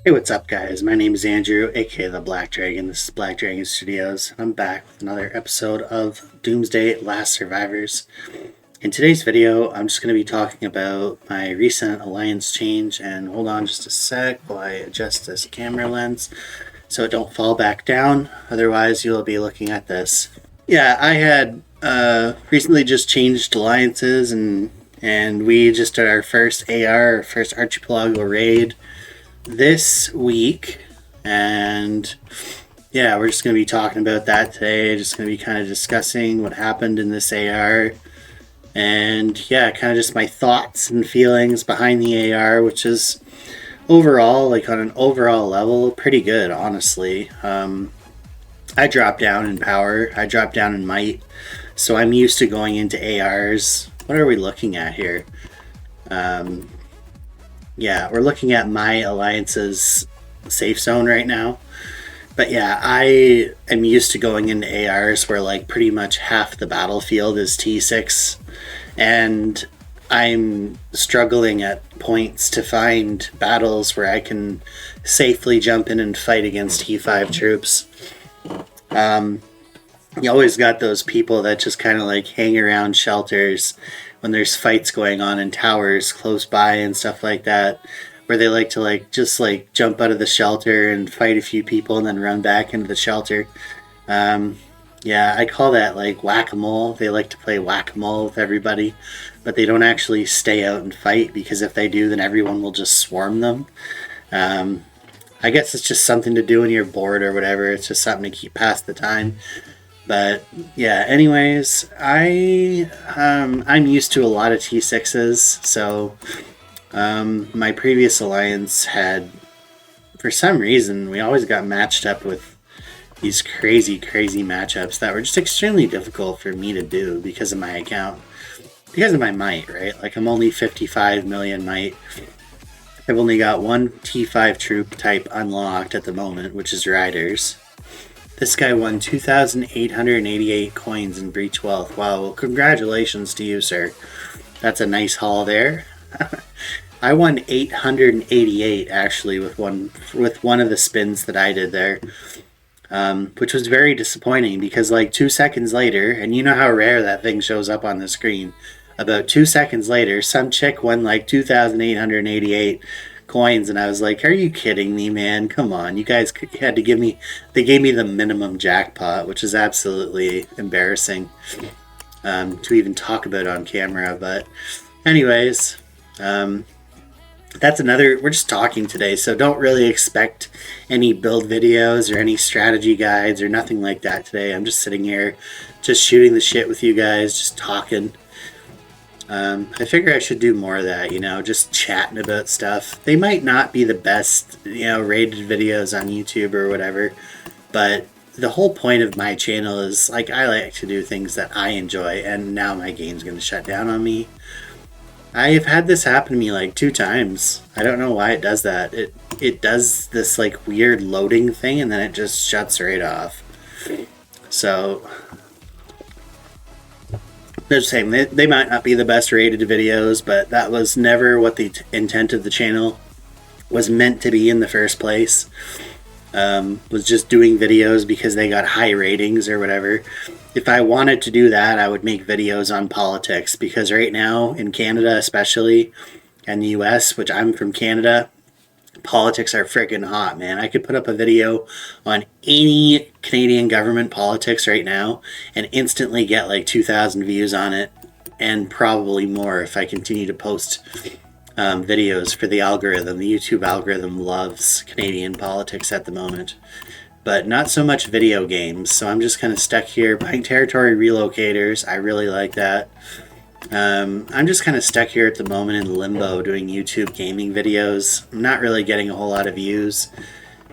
Hey, what's up, guys? My name is Andrew, aka the Black Dragon. This is Black Dragon Studios. I'm back with another episode of Doomsday Last Survivors. In today's video, I'm just going to be talking about my recent alliance change. And hold on just a sec while I adjust this camera lens so it don't fall back down. Otherwise, you'll be looking at this. Yeah, I had recently just changed alliances, and we just did our first AR, our first Archipelago raid this week, and yeah, we're just going to be talking about that today. Just going to be kind of discussing what happened in this AR, and yeah, kind of just my thoughts and feelings behind the AR, which is overall, like on an overall level, pretty good, honestly. I dropped down in power, I dropped down in might, so I'm used to going into ARs. What are we looking at here? Yeah, we're looking at my alliance's safe zone right now. But yeah, I am used to going into ARs where like pretty much half the battlefield is T6, and I'm struggling at points to find battles where I can safely jump in and fight against T5 troops. You always got those people that just kind of like hang around shelters when there's fights going on in towers close by and stuff like that, where they like to like just like jump out of the shelter and fight a few people and then run back into the shelter. Yeah, I call that like whack-a-mole. They like to play whack-a-mole with everybody, but they don't actually stay out and fight, because if they do, then everyone will just swarm them. I guess it's just something to do when you're bored or whatever. It's just something to keep past the time. But yeah, anyways, I'm used to a lot of T6s, so my previous alliance had, for some reason, we always got matched up with these crazy matchups that were just extremely difficult for me to do because of my account, because of my might, right? Like, I'm only 55 million might. I've only got one T5 troop type unlocked at the moment, which is Riders. This guy won 2,888 coins in Breach Wealth. Wow, well, congratulations to you, sir. That's a nice haul there. I won 888 actually with one of the spins that I did there, which was very disappointing, because like 2 seconds later, and you know how rare that thing shows up on the screen, about 2 seconds later, some chick won like 2,888 coins, and I was like, are you kidding me, man? Come on, you guys had to give me, they gave me the minimum jackpot, which is absolutely embarrassing to even talk about on camera. But anyways, that's another, we're just talking today, so don't really expect any build videos or any strategy guides or nothing like that today. I'm just sitting here just shooting the shit with you guys, just talking. I figure I should do more of that, just chatting about stuff. They might not be the best, rated videos on YouTube or whatever, but the whole point of my channel is, like, I like to do things that I enjoy, and now my game's going to shut down on me. I've had this happen to me like 2 times. I don't know why it does that. It does this like weird loading thing, and then it just shuts right off. So they're saying they might not be the best rated videos, but that was never what the intent of the channel was meant to be in the first place. Was just doing videos because they got high ratings or whatever. If I wanted to do that, I would make videos on politics, because right now in Canada especially, and the US, which I'm from Canada, politics are freaking hot, man. I could put up a video on any Canadian government politics right now and instantly get like 2,000 views on it, and probably more if I continue to post videos for the algorithm. The YouTube algorithm loves Canadian politics at the moment, but not so much video games. So I'm just kind of stuck here buying territory relocators. I really like that. I'm just kind of stuck here at the moment in limbo doing YouTube gaming videos. I'm not really getting a whole lot of views,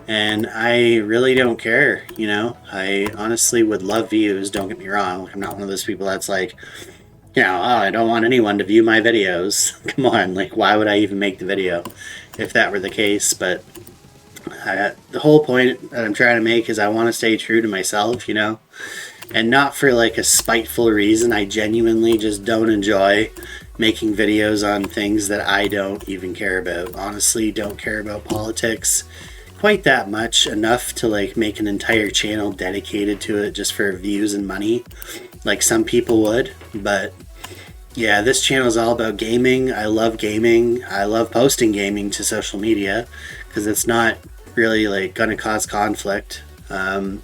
and I really don't care, I honestly would love views, don't get me wrong. I'm not one of those people that's like, oh, I don't want anyone to view my videos. Come on, like, why would I even make the video if that were the case? But the whole point that I'm trying to make is I want to stay true to myself, and not for like a spiteful reason. I genuinely just don't enjoy making videos on things that I don't even care about. Honestly, don't care about politics quite that much, enough to like make an entire channel dedicated to it just for views and money, like some people would. But yeah, this channel is all about gaming. I love gaming. I love posting gaming to social media because it's not really like gonna cause conflict. And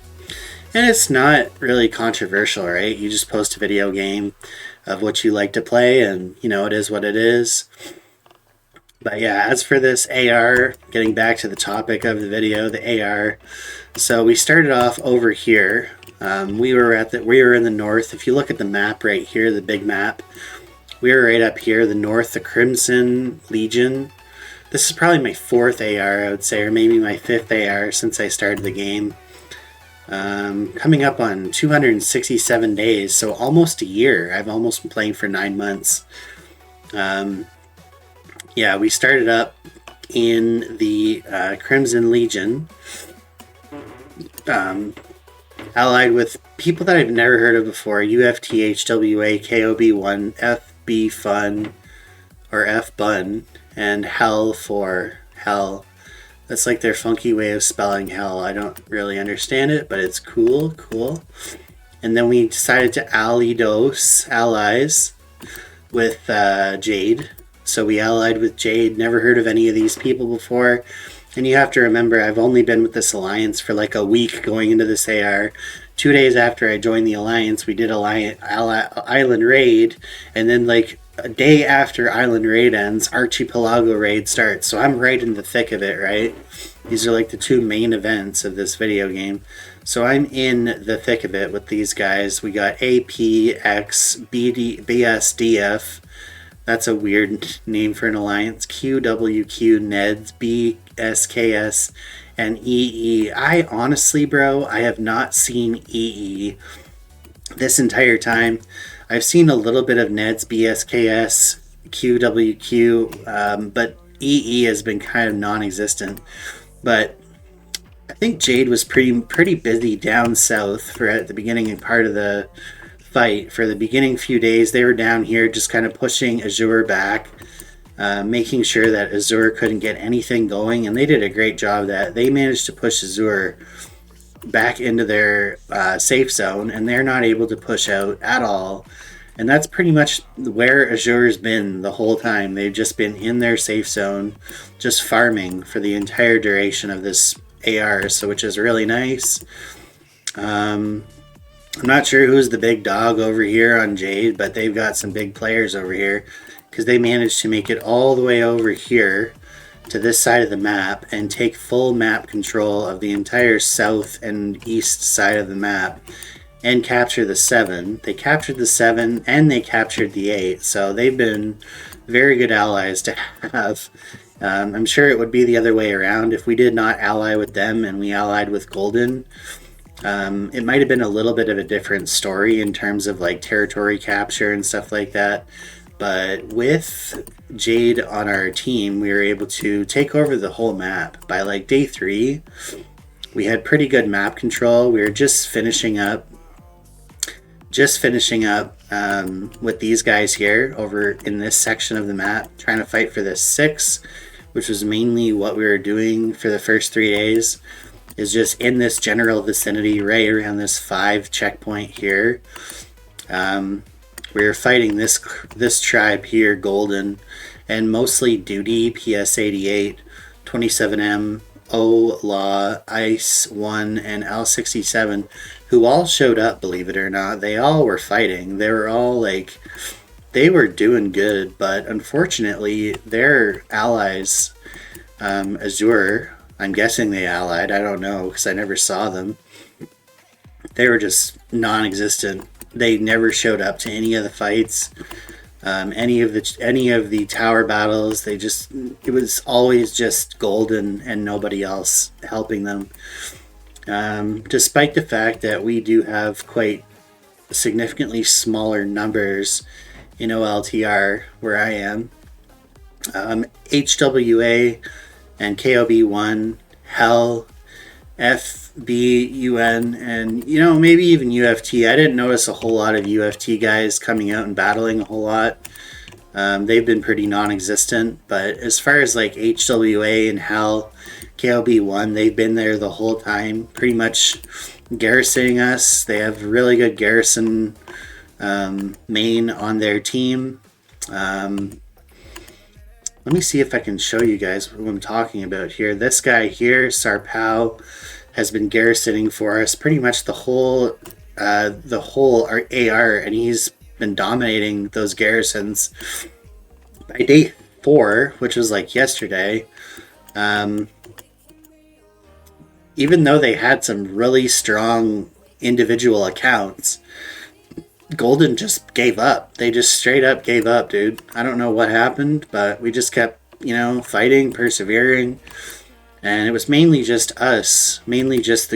it's not really controversial, right? You just post a video game of what you like to play, and you know, it is what it is. But yeah, as for this AR, getting back to the topic of the video, the AR. So we started off over here. We were in the north. If you look at the map right here, the big map, we were right up here, the north, the Crimson Legion. This is probably my 4th AR, I would say, or maybe my 5th AR since I started the game. Coming up on 267 days, so almost a year. I've almost been playing for 9 months. Yeah, we started up in the Crimson Legion, allied with people that I've never heard of before: UFTHWA, KOB1, FB Fun, or F Bun, and Hell for Hell. That's like their funky way of spelling hell. I don't really understand it, but it's cool. And then we decided to allies with Jade. So we allied with Jade. Never heard of any of these people before. And you have to remember, I've only been with this alliance for like a week going into this AR. 2 days after I joined the alliance, we did Island Raid. And then like a day after Island Raid ends, Archipelago Raid starts. So I'm right in the thick of it, right? These are like the 2 main events of this video game. So I'm in the thick of it with these guys. We got APX, BSDF. That's a weird name for an alliance. QWQ, NEDS, BSKS, and EE. I honestly, bro, I have not seen EE this entire time. I've seen a little bit of NEDS, BSKS, QWQ, but EE has been kind of non-existent. But I think Jade was pretty busy down south for at the beginning part of the fight. For the beginning few days, they were down here just kind of pushing Azure back, making sure that Azure couldn't get anything going, and they did a great job of that. They managed to push Azure back into their safe zone, and they're not able to push out at all. And that's pretty much where Azure's been the whole time. They've just been in their safe zone, just farming for the entire duration of this AR, so which is really nice. I'm not sure who's the big dog over here on Jade, but they've got some big players over here because they managed to make it all the way over here to this side of the map and take full map control of the entire south and east side of the map and capture the 7. They captured the 7 and they captured the 8, so they've been very good allies to have. I'm sure it would be the other way around if we did not ally with them and we allied with Golden. It might have been a little bit of a different story in terms of like territory capture and stuff like that. But with Jade on our team, we were able to take over the whole map. By like day 3, we had pretty good map control. We were just finishing up with these guys here over in this section of the map, trying to fight for this 6, which was mainly what we were doing for the first 3 days, is just in this general vicinity right around this 5 checkpoint here. We were fighting this tribe here, Golden, and mostly Duty, PS88, 27M, O-Law, Ice-1, and L67, who all showed up, believe it or not. They all were fighting. They were all like, they were doing good, but unfortunately their allies, Azure, I'm guessing they allied, I don't know because I never saw them. They were just non-existent. They never showed up to any of the fights, any of the tower battles. It was always just Golden and nobody else helping them. Despite the fact that we do have quite significantly smaller numbers in OLTR where I am. HWA and KOB1, Hell, FBUN, and maybe even UFT. I didn't notice a whole lot of UFT guys coming out and battling a whole lot. They've been pretty non-existent, but as far as like HWA and HAL, KOB1, they've been there the whole time, pretty much garrisoning us. They have really good garrison main on their team. Let me see if I can show you guys what I'm talking about here. This guy here, Sarpao, has been garrisoning for us pretty much the whole AR, and he's been dominating those garrisons. By day 4, which was like yesterday, even though they had some really strong individual accounts, Golden just gave up. They just straight up gave up, dude. I don't know what happened, but we just kept, fighting, persevering, and it was mainly just us, mainly just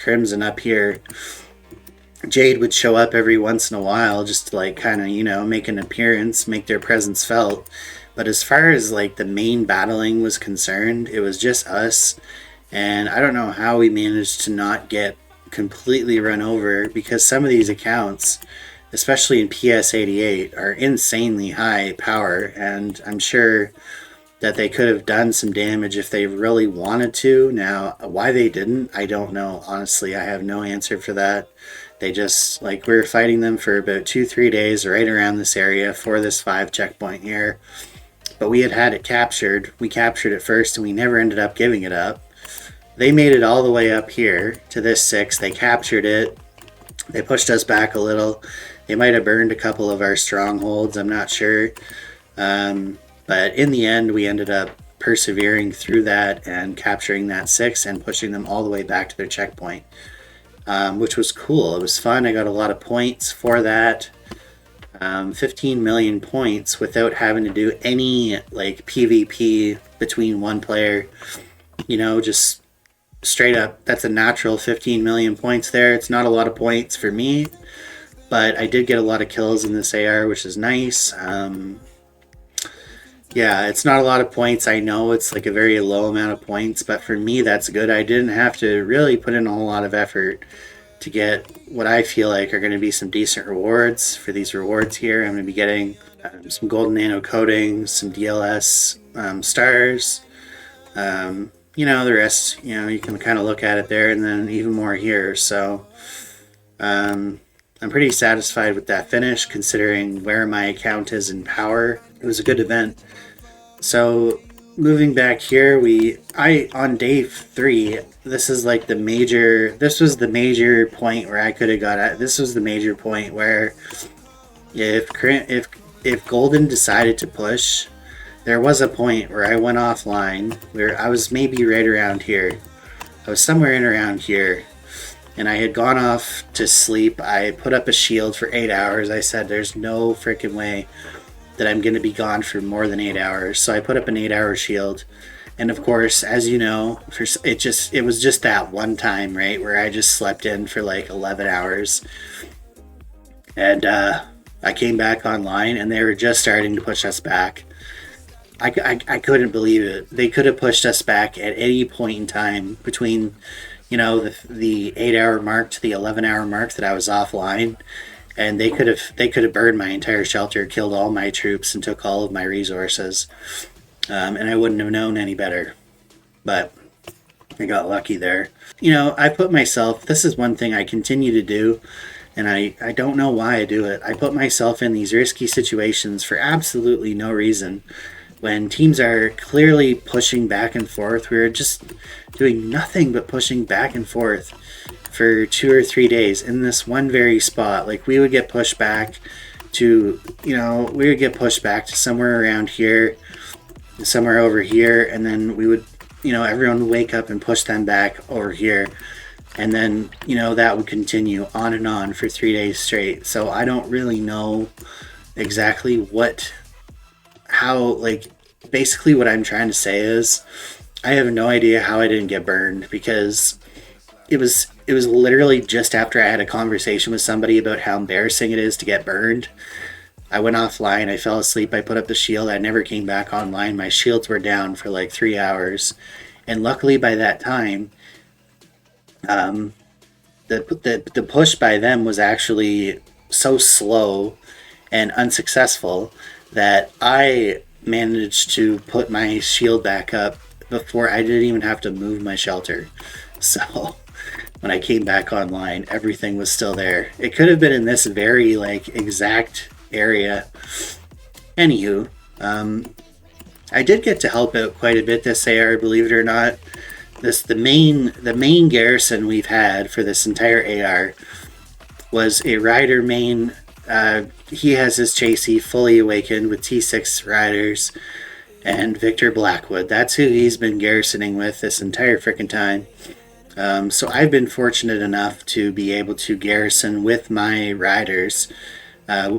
Crimson up here. Jade would show up every once in a while just to like kind of, make an appearance, make their presence felt. But as far as like the main battling was concerned, it was just us. And I don't know how we managed to not get completely run over, because some of these accounts, especially in PS88, are insanely high power, and I'm sure that they could have done some damage if they really wanted to. Now, why they didn't, I don't know. Honestly, I have no answer for that. They just, we were fighting them for about 2-3 days right around this area for this 5 checkpoint here. But we had it captured. We captured it first, and we never ended up giving it up. They made it all the way up here to this 6. They captured it. They pushed us back a little. They might have burned a couple of our strongholds. I'm not sure. But in the end, we ended up persevering through that and capturing that 6 and pushing them all the way back to their checkpoint, which was cool. It was fun. I got a lot of points for that. 15 million points without having to do any PvP between one player. Just straight up, that's a natural 15 million points there. It's not a lot of points for me, but I did get a lot of kills in this AR, which is nice. Yeah, it's not a lot of points. I know it's a very low amount of points, but for me, that's good. I didn't have to really put in a whole lot of effort to get what I feel like are going to be some decent rewards. For these rewards here, I'm going to be getting some golden nano coatings, some DLS stars. The rest, you can kind of look at it there, and then even more here. So I'm pretty satisfied with that finish, considering where my account is in power. It was a good event. So moving back here, on day 3, this was the major point where I could have got at. This was the major point where if Golden decided to push, there was a point where I went offline, where I was maybe right around here. I was somewhere in around here, and I had gone off to sleep. I put up a shield for 8 hours. I said, there's no freaking way that I'm going to be gone for more than 8 hours. So I put up an 8-hour shield. And of course, as you know, it was just that one time, right, where I just slept in for 11 hours. And I came back online, and they were just starting to push us back. I couldn't believe it. They could have pushed us back at any point in time between, the 8-hour mark to the 11-hour mark that I was offline, and they could have burned my entire shelter, killed all my troops, and took all of my resources, and I wouldn't have known any better. But I got lucky there. I put myself. This is one thing I continue to do, and I don't know why I do it. I put myself in these risky situations for absolutely no reason. When teams are clearly pushing back and forth, we were just doing nothing but pushing back and forth for 2 or 3 days in this one very spot. We would get pushed back to, somewhere around here, somewhere over here, and then we would, everyone would wake up and push them back over here. And then, that would continue on and on for 3 days straight. So I don't really know exactly basically what I'm trying to say is I have no idea how I didn't get burned, because it was literally just after I had a conversation with somebody about how embarrassing it is to get burned. I went offline, I fell asleep, I put up the shield, I never came back online. My shields were down for 3 hours, and luckily by that time, the push by them was actually so slow and unsuccessful that I managed to put my shield back up before I didn't even have to move my shelter. So when I came back online, everything was still there. It could have been in this very like exact area. Anywho, I did get to help out quite a bit this AR, believe it or not. The main garrison we've had for this entire AR was a rider main. He has his chassis fully awakened with T6 riders and Victor Blackwood. That's who he's been garrisoning with this entire freaking time. So I've been fortunate enough to be able to garrison with my riders,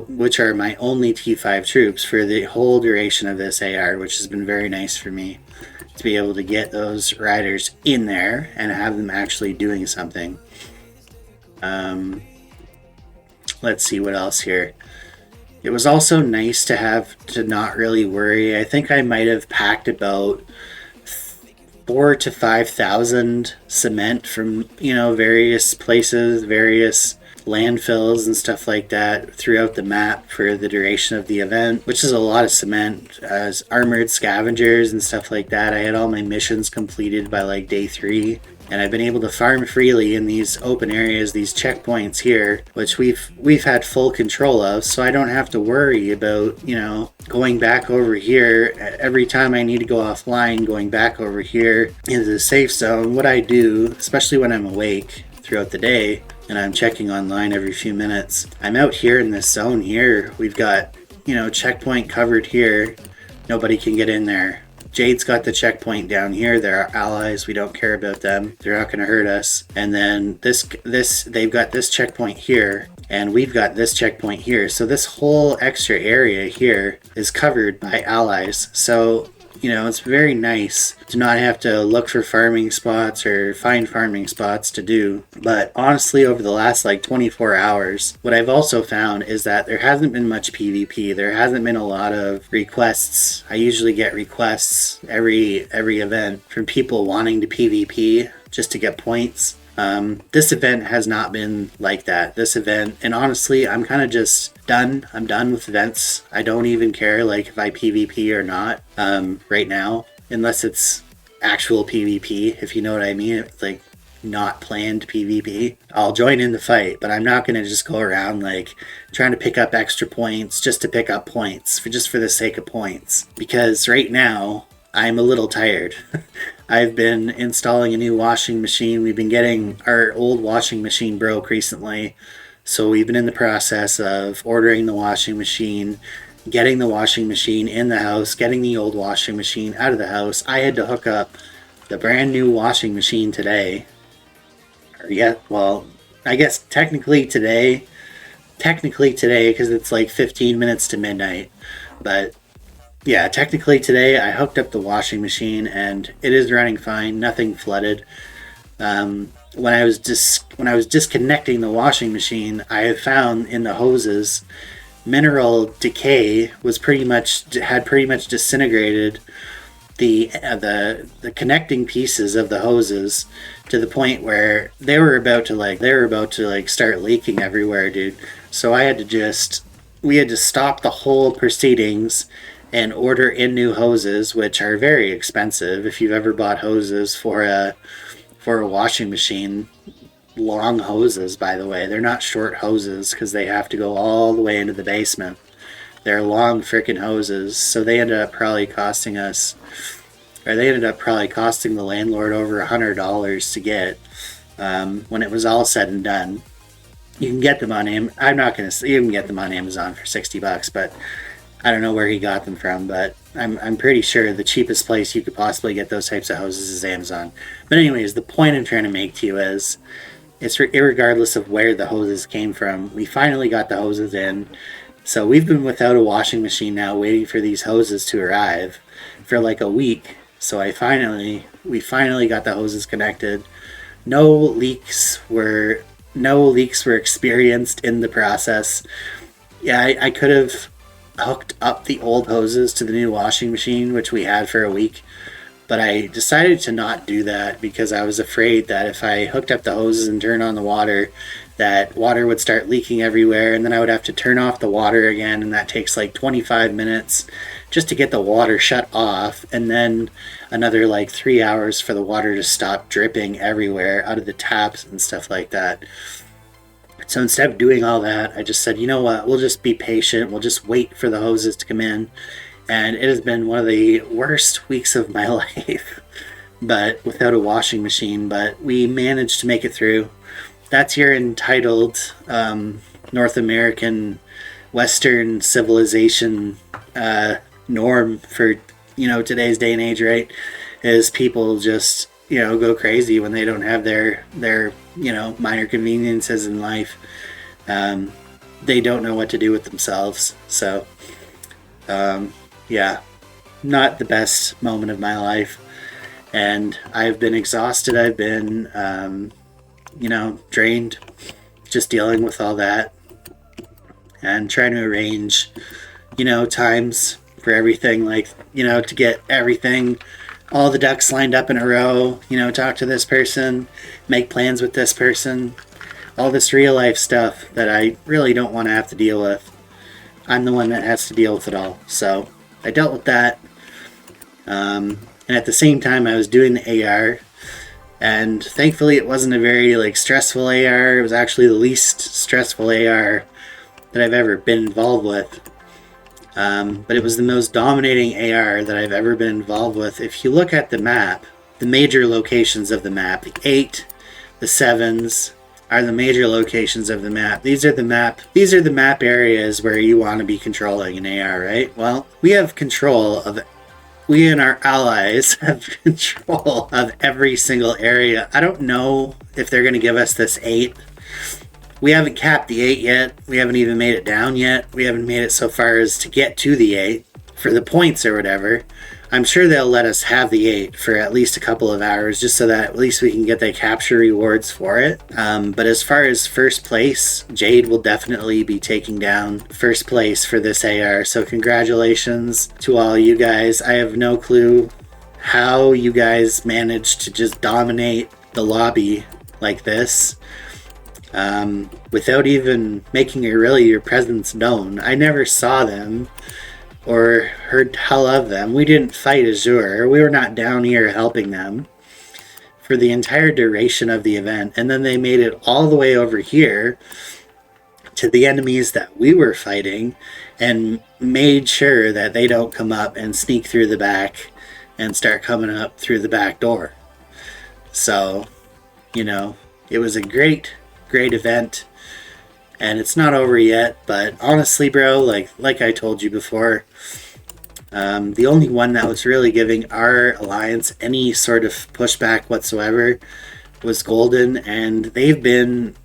which are my only T5 troops for the whole duration of this AR, which has been very nice for me to be able to get those riders in there and have them actually doing something. Let's see what else here. It was also nice to have to not really worry. I think I might have packed about 4,000 to 5,000 cement from, various places, various landfills and stuff like that throughout the map for the duration of the event, which is a lot of cement. As armored scavengers and stuff like that, I had all my missions completed by like day 3, and I've been able to farm freely in these open areas, these checkpoints here, which we've had full control of, so I don't have to worry about, going back over here every time I need to go offline, going back over here into the safe zone. What I do, especially when I'm awake throughout the day and I'm checking online every few minutes, I'm out here in this zone here. We've got, checkpoint covered here. Nobody can get in there. Jade's got the checkpoint down here. They're our allies. We don't care about them. They're not going to hurt us. And then they've got this checkpoint here, and we've got this checkpoint here. So this whole extra area here is covered by allies. So, it's very nice to not have to look for farming spots or find farming spots to do. But honestly, over the last 24 hours, what I've also found is that there hasn't been much PvP. There hasn't been a lot of requests. I usually get requests every event from people wanting to PvP just to get points. This event has not been like that. This event, and honestly, I'm kind of just done. I'm done with events. I don't even care if I PvP or not right now, unless it's actual PvP, if you know what I mean. It's not planned PvP. I'll join in the fight, but I'm not going to just go around trying to pick up extra points just to pick up points just for the sake of points, because right now I'm a little tired. I've been installing a new washing machine. We've been getting our old washing machine broke recently, so we've been in the process of ordering the washing machine, getting the washing machine in the house, getting the old washing machine out of the house. I had to hook up the brand new washing machine today. I guess technically today because it's 15 minutes to midnight, but yeah, technically today I hooked up the washing machine and it is running fine. Nothing flooded. When I was disconnecting the washing machine, I have found in the hoses mineral decay had pretty much disintegrated the connecting pieces of the hoses to the point where they were about to start leaking everywhere, dude. So we had to stop the whole proceedings and order in new hoses, which are very expensive. If you've ever bought hoses for a washing machine, long hoses, by the way, they're not short hoses because they have to go all the way into the basement. They're long frickin' hoses, so they ended up probably costing the landlord over $100 to get when it was all said and done. You can get them on you can get them on Amazon for $60, but I don't know where he got them from, but I'm pretty sure the cheapest place you could possibly get those types of hoses is Amazon. But anyways, the point I'm trying to make to you is, it's irregardless of where the hoses came from, we finally got the hoses in. So we've been without a washing machine now, waiting for these hoses to arrive for a week. So we finally got the hoses connected. No leaks were experienced in the process. Yeah, I could have hooked up the old hoses to the new washing machine, which we had for a week, but I decided to not do that because I was afraid that if I hooked up the hoses and turned on the water, that water would start leaking everywhere, and then I would have to turn off the water again, and that takes like 25 minutes just to get the water shut off, and then another like 3 hours for the water to stop dripping everywhere out of the taps and stuff like that. So instead of doing all that, I just said, you know what, we'll just be patient, we'll just wait for the hoses to come in. And it has been one of the worst weeks of my life, but without a washing machine, but we managed to make it through. That's your entitled North American Western civilization norm for, you know, today's day and age, right? Is people just, you know, go crazy when they don't have their you know, minor conveniences in life. They don't know what to do with themselves. So yeah, not the best moment of my life, and I've been exhausted. I've been you know, drained just dealing with all that and trying to arrange, you know, times for everything, like, you know, to get everything, all the ducks lined up in a row, you know, talk to this person, make plans with this person, all this real life stuff that I really don't want to have to deal with. I'm the one that has to deal with it all. So I dealt with that. And at the same time, I was doing the AR. And thankfully, it wasn't a very like stressful AR. It was actually the least stressful AR that I've ever been involved with. But it was the most dominating AR that I've ever been involved with. If you look at the map, the major locations of the map, the 8, the 7s are the major locations of the map. These are the map areas where you want to be controlling an AR, right? Well, we and our allies have control of every single area. I don't know if they're going to give us this 8. We haven't capped the 8 yet. We haven't even made it down yet. We haven't made it so far as to get to the 8 for the points or whatever. I'm sure they'll let us have the 8 for at least a couple of hours, just so that at least we can get the capture rewards for it. But as far as first place, Jade will definitely be taking down first place for this AR. So congratulations to all you guys. I have no clue how you guys managed to just dominate the lobby like this. Without even making your presence known. I never saw them or heard tell of them. We didn't fight Azure. We were not down here helping them for the entire duration of the event. And then they made it all the way over here to the enemies that we were fighting and made sure that they don't come up and sneak through the back and start coming up through the back door. So, you know, it was a great event, and it's not over yet. But honestly, bro, like I told you before, the only one that was really giving our alliance any sort of pushback whatsoever was Golden, and they've been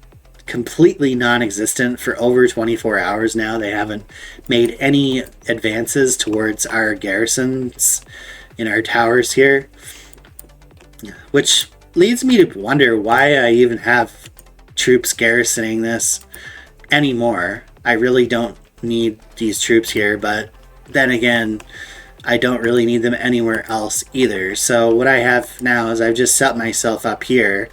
completely non-existent for over 24 hours now. They haven't made any advances towards our garrisons in our towers here, which leads me to wonder why I even have troops garrisoning this anymore. I really don't need these troops here, but then again, I don't really need them anywhere else either. So what I have now is I've just set myself up here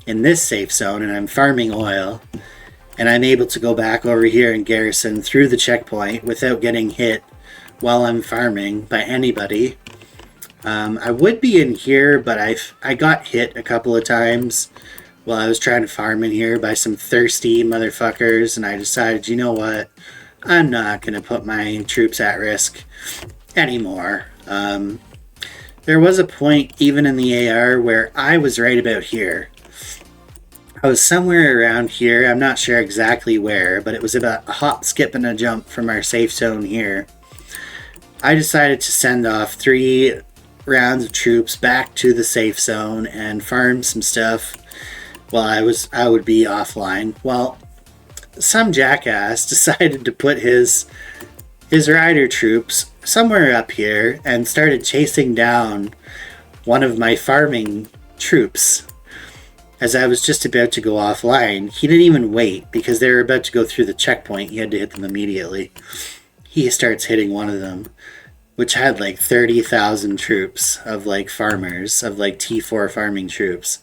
in this safe zone, and I'm farming oil, and I'm able to go back over here and garrison through the checkpoint without getting hit while I'm farming by anybody. I would be in here, but I got hit a couple of times while I was trying to farm in here by some thirsty motherfuckers, and I decided, you know what, I'm not going to put my troops at risk anymore. There was a point even in the AR where I was right about here. I was somewhere around here, I'm not sure exactly where, but it was about a hop, skip, and a jump from our safe zone here. I decided to send off 3 rounds of troops back to the safe zone and farm some stuff while I would be offline. Well, some jackass decided to put his rider troops somewhere up here and started chasing down one of my farming troops as I was just about to go offline. He didn't even wait because they were about to go through the checkpoint. He had to hit them immediately. He starts hitting one of them, which had like 30,000 troops of like farmers, of like T4 farming troops.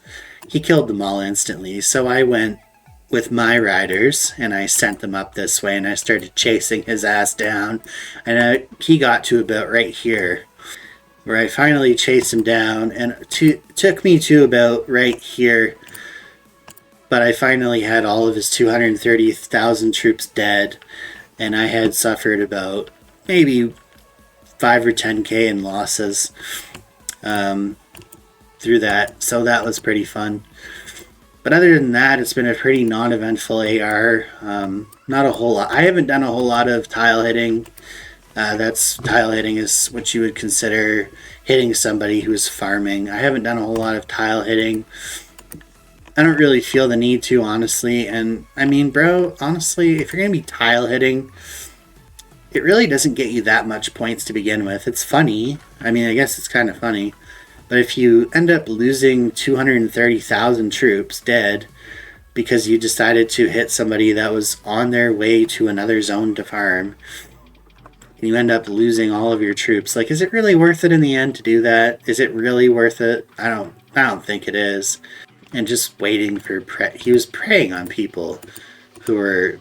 He killed them all instantly. So I went with my riders, and I sent them up this way, and I started chasing his ass down, and he got to about right here, where I finally chased him down, and took me to about right here, but I finally had all of his 230,000 troops dead, and I had suffered about maybe 5 or 10k in losses through that, so that was pretty fun. But other than that, it's been a pretty non-eventful AR. Not a whole lot. I haven't done a whole lot of tile hitting. Tile hitting is what you would consider hitting somebody who's farming. I haven't done a whole lot of tile hitting. I don't really feel the need to, honestly. And I mean, bro, honestly, if you're going to be tile hitting, it really doesn't get you that much points to begin with. It's funny. I mean, I guess it's kind of funny. But if you end up losing 230,000 troops dead because you decided to hit somebody that was on their way to another zone to farm, and you end up losing all of your troops, like, is it really worth it in the end to do that? Is it really worth it? I don't think it is. And just waiting for he was preying on people who were,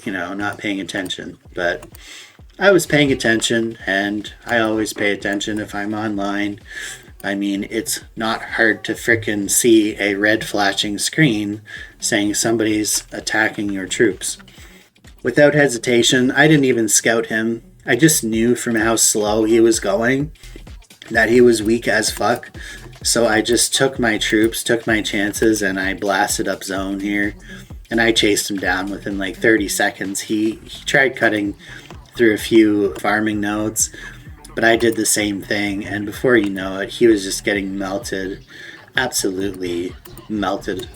not paying attention. But I was paying attention, and I always pay attention if I'm online. I mean, it's not hard to frickin' see a red flashing screen saying somebody's attacking your troops. Without hesitation, I didn't even scout him. I just knew from how slow he was going that he was weak as fuck. So I just took my troops, took my chances, and I blasted up zone here. And I chased him down within like 30 seconds. He tried cutting through a few farming nodes, but I did the same thing, and before you know it, he was just getting melted. Absolutely melted.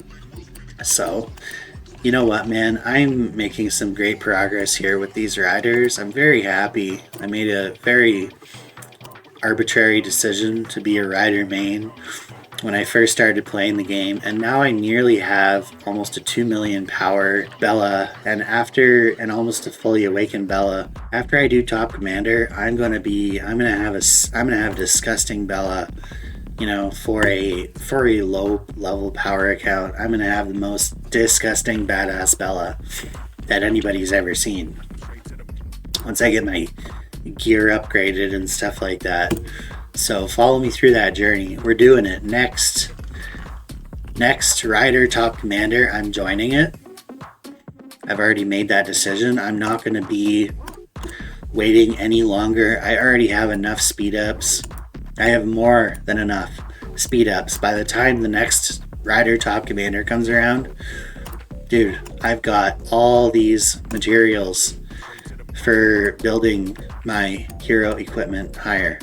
So, you know what, man? I'm making some great progress here with these riders. I'm very happy. I made a very arbitrary decision to be a rider main when I first started playing the game, and now I nearly have almost a 2 million power Bella, and almost a fully awakened Bella. After I do top commander, I'm gonna have disgusting Bella. For a low level power account, I'm gonna have the most disgusting badass Bella that anybody's ever seen. Once I get my gear upgraded and stuff like that. So follow me through that journey. We're doing it. Next rider top commander, I'm joining it. I've already made that decision. I'm not going to be waiting any longer. I already have enough speed ups. I have more than enough speed ups. By the time the next rider top commander comes around, dude, I've got all these materials for building my hero equipment higher.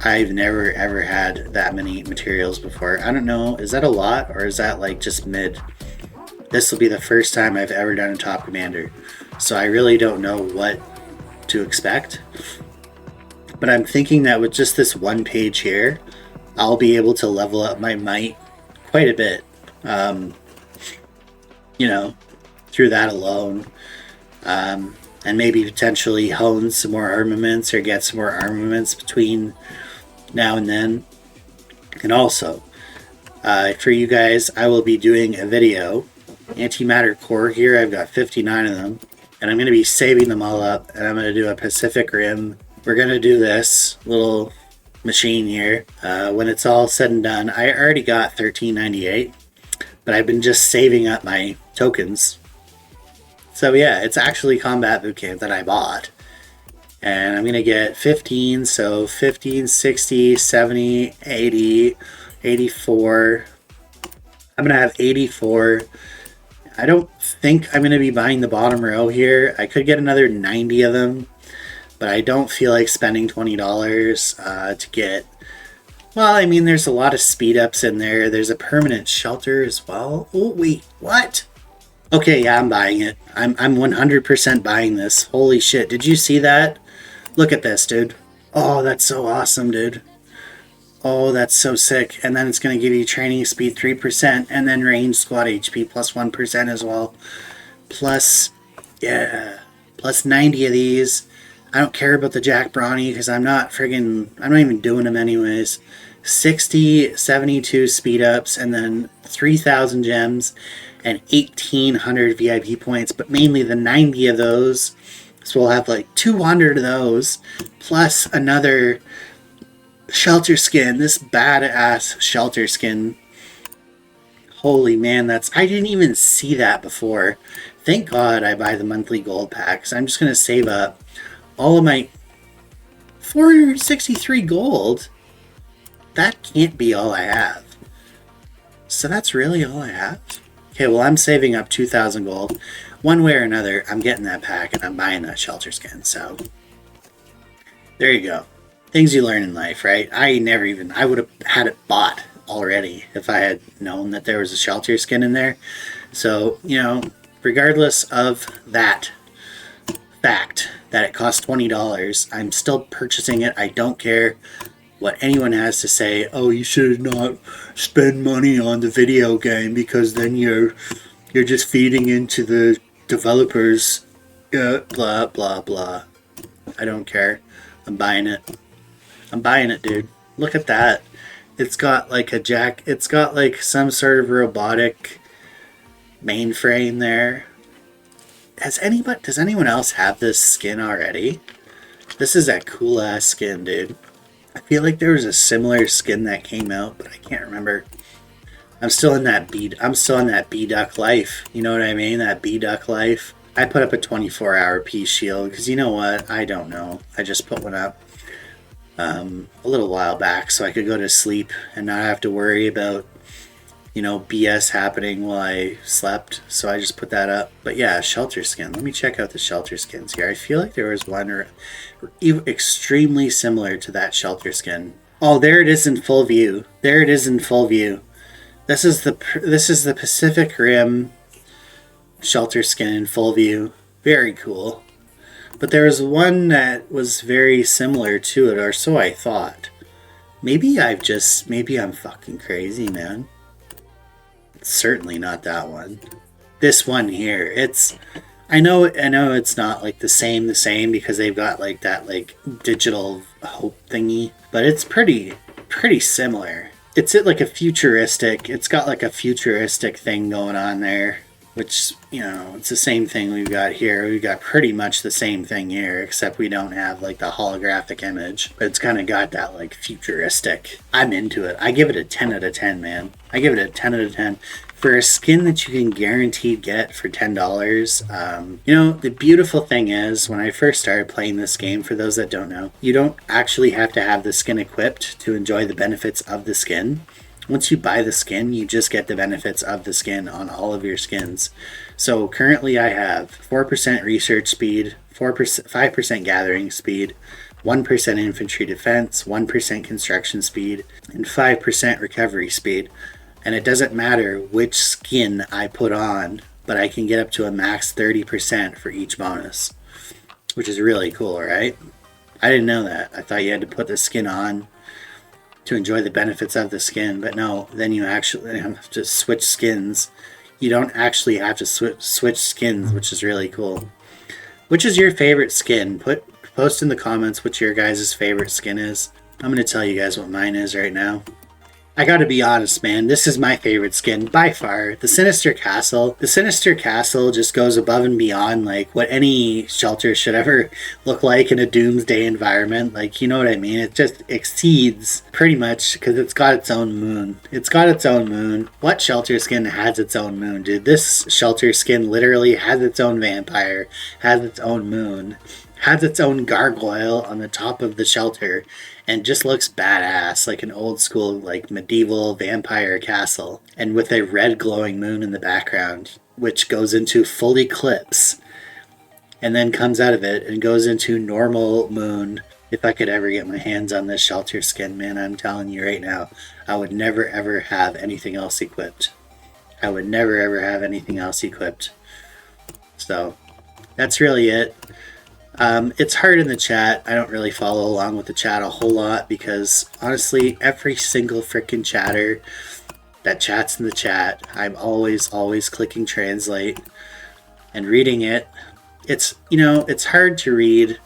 I've never ever had that many materials before. I don't know, is that a lot or is that like just mid? This will be the first time I've ever done a top commander, so I really don't know what to expect. But I'm thinking that with just this one page here, I'll be able to level up my might quite a bit. Through that alone. And maybe potentially hone some more armaments or get some more armaments between now and then. And also, for you guys, I will be doing a video. Antimatter core here, I've got 59 of them. And I'm going to be saving them all up. And I'm going to do a Pacific Rim. We're going to do this little machine here. When it's all said and done, I already got 1398. But I've been just saving up my tokens. So yeah, it's actually Combat Bootcamp that I bought. And I'm going to get 15, so 15, 60, 70, 80, 84. I'm going to have 84. I don't think I'm going to be buying the bottom row here. I could get another 90 of them, but I don't feel like spending $20 to get... Well, I mean, there's a lot of speed ups in there. There's a permanent shelter as well. Oh, wait, what? Okay, yeah, I'm buying it. I'm 100% buying this. Holy shit, did you see that? Look at this, dude. Oh, that's so awesome, dude. Oh, that's so sick. And then it's going to give you training speed 3% and then range squad HP plus 1% as well. Plus 90 of these. I don't care about the Jack Brawny because I'm not even doing them anyways. 60, 72 speed ups and then 3,000 gems and 1,800 VIP points, but mainly the 90 of those. So we'll have like 200 of those, plus another shelter skin, this badass shelter skin. Holy man, I didn't even see that before. Thank God I buy the monthly gold packs. I'm just going to save up all of my 463 gold. That can't be all I have. So that's really all I have? Okay, well, I'm saving up 2,000 gold. One way or another, I'm getting that pack and I'm buying that shelter skin. So there you go. Things you learn in life, right? I would have had it bought already if I had known that there was a shelter skin in there. So, you know, regardless of that fact that it costs $20, I'm still purchasing it. I don't care what anyone has to say. Oh, you should not spend money on the video game because then you're just feeding into the developers. Blah blah blah. I don't care. I'm buying it. I'm buying it, dude. Look at that. It's got like it's got like some sort of robotic mainframe there. Does anyone else have this skin already? This is a cool ass skin, dude. I feel like there was a similar skin that came out, but I can't remember. I'm still in that B duck life. You know what I mean? That B duck life. I put up a 24-hour P shield because you know what? I don't know. I just put one up a little while back so I could go to sleep and not have to worry about, you know, BS happening while I slept. So I just put that up. But yeah, shelter skin. Let me check out the shelter skins here. I feel like there was one extremely similar to that shelter skin. Oh, there it is in full view. There it is in full view. This is the Pacific Rim shelter skin in full view. Very cool. But there was one that was very similar to it, or so I thought. Maybe I'm fucking crazy, man. It's certainly not that one. This one here, I know it's not like the same because they've got like that like digital hope thingy, but it's pretty similar. It's got like a futuristic thing going on there, which, you know, it's the same thing we've got here. We've got pretty much the same thing here, except we don't have like the holographic image, but it's kind of got that like futuristic. I'm into it. I give it a 10 out of 10, man. I give it a 10 out of 10. For a skin that you can guaranteed get for $10, you know, the beautiful thing is, when I first started playing this game, for those that don't know, you don't actually have to have the skin equipped to enjoy the benefits of the skin. Once you buy the skin, you just get the benefits of the skin on all of your skins. So currently I have 4% research speed, 5% gathering speed, 1% infantry defense, 1% construction speed, and 5% recovery speed. And it doesn't matter which skin I put on, but I can get up to a max 30% for each bonus, which is really cool, right? I didn't know that. I thought you had to put the skin on to enjoy the benefits of the skin, but no, then you actually have to switch skins. You don't actually have to switch skins, which is really cool. Which is your favorite skin? Post in the comments what your guys' favorite skin is. I'm going to tell you guys what mine is right now. I gotta be honest, man, this is my favorite skin by far. The Sinister Castle. The Sinister Castle just goes above and beyond like what any shelter should ever look like in a Doomsday environment. Like, you know what I mean? It just exceeds pretty much because it's got its own moon. It's got its own moon. What shelter skin has its own moon, dude? This shelter skin literally has its own vampire, has its own moon, has its own gargoyle on the top of the shelter, and just looks badass, like an old school, like medieval vampire castle, and with a red glowing moon in the background, which goes into full eclipse, and then comes out of it and goes into normal moon. If I could ever get my hands on this shelter skin, man, I'm telling you right now, I would never ever have anything else equipped. I would never ever have anything else equipped. So, that's really it. It's hard in the chat. I don't really follow along with the chat a whole lot because honestly, every single freaking chatter that chats in the chat, I'm always clicking translate and reading it. It's, you know, it's hard to read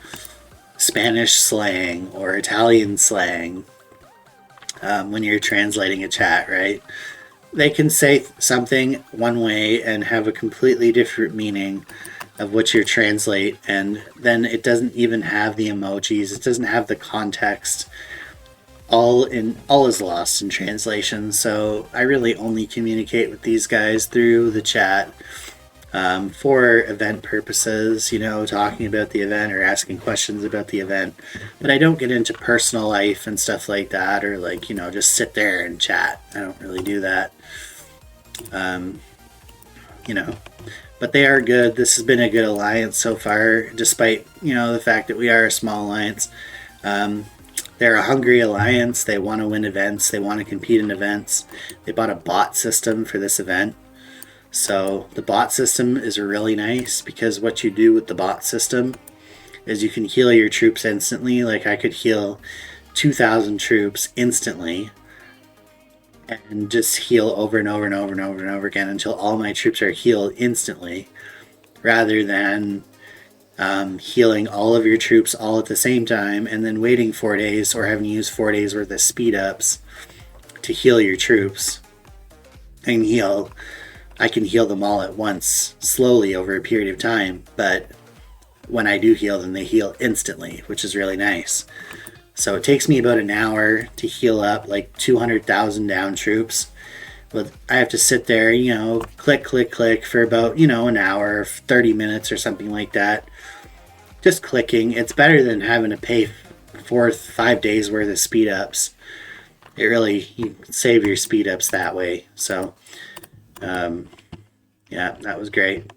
Spanish slang or Italian slang when you're translating a chat, right? they can say something one way and have a completely different meaning of what you translate, and then it doesn't even have the emojis, it doesn't have the context. All is lost in translation. So I really only communicate with these guys through the chat, for event purposes, talking about the event or asking questions about the event. But I don't get into personal life and stuff like that, or just sit there and chat. I don't really do that. But they are good. This has been a good alliance so far, despite, the fact that we are a small alliance. They're a hungry alliance. They want to win events. They want to compete in events. They bought a bot system for this event. So the bot system is really nice, because what you do with the bot system is you can heal your troops instantly. Like I could heal 2,000 troops instantly and just heal over and over and over and over and over again until all my troops are healed instantly, rather than healing all of your troops all at the same time and then waiting 4 days or having to use 4 days worth of speed ups to heal your troops. I can heal them all at once, slowly over a period of time, but when I do heal them, they heal instantly, which is really nice. So it takes me about an hour to heal up like 200,000 down troops. But I have to sit there, click, click, click for about, an hour, 30 minutes or something like that. Just clicking. It's better than having to pay 4 or 5 days worth of speed ups. You save your speed ups that way. So, yeah, that was great.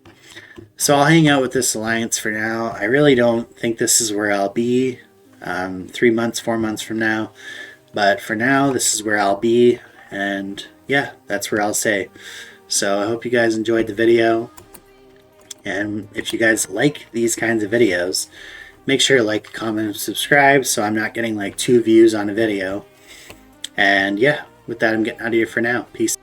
So I'll hang out with this alliance for now. I really don't think this is where I'll be 3 months, 4 months from now. But for now, this is where I'll be. And yeah, that's where I'll stay. So I hope you guys enjoyed the video. And if you guys like these kinds of videos, make sure to like, comment, and subscribe so I'm not getting like 2 views on a video. And yeah, with that, I'm getting out of here for now. Peace.